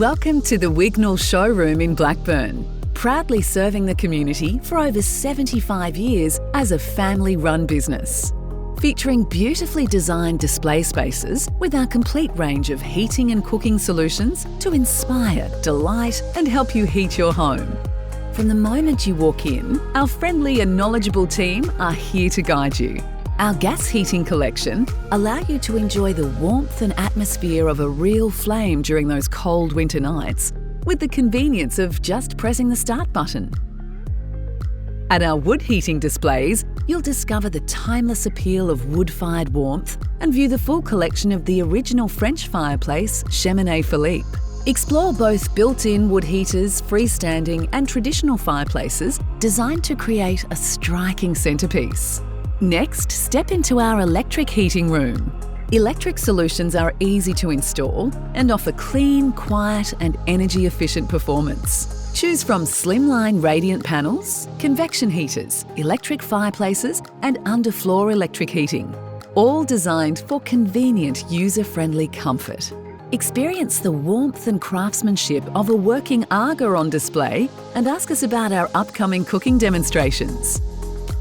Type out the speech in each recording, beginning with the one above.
Welcome to the Wignells Showroom in Blackburn, proudly serving the community for over 75 years as a family-run business. Featuring beautifully designed display spaces with our complete range of heating and cooking solutions to inspire, delight and help you heat your home. From the moment you walk in, our friendly and knowledgeable team are here to guide you. Our gas heating collection allow you to enjoy the warmth and atmosphere of a real flame during those cold winter nights, with the convenience of just pressing the start button. At our wood heating displays, you'll discover the timeless appeal of wood-fired warmth and view the full collection of the original French fireplace, Cheminée Philippe. Explore both built-in wood heaters, freestanding and traditional fireplaces designed to create a striking centrepiece. Next, step into our electric heating room. Electric solutions are easy to install and offer clean, quiet and energy-efficient performance. Choose from slimline radiant panels, convection heaters, electric fireplaces and underfloor electric heating, all designed for convenient, user-friendly comfort. Experience the warmth and craftsmanship of a working Aga on display and ask us about our upcoming cooking demonstrations.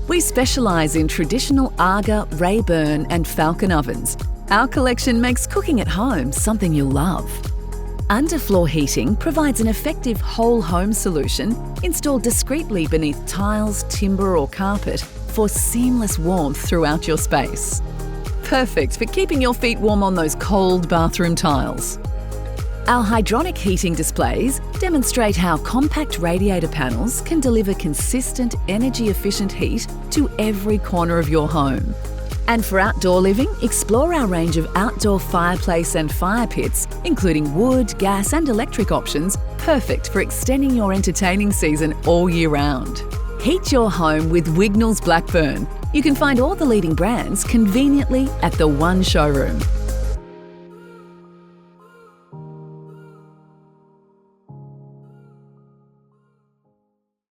We specialise in traditional Aga, Rayburn and Falcon ovens. Our collection makes cooking at home something you'll love. Underfloor heating provides an effective whole home solution installed discreetly beneath tiles, timber or carpet for seamless warmth throughout your space. Perfect for keeping your feet warm on those cold bathroom tiles. Our hydronic heating displays demonstrate how compact radiator panels can deliver consistent, energy-efficient heat to every corner of your home. And for outdoor living, explore our range of outdoor fireplace and fire pits, including wood, gas and electric options, perfect for extending your entertaining season all year round. Heat your home with Wignells Blackburn. You can find all the leading brands conveniently at the one showroom.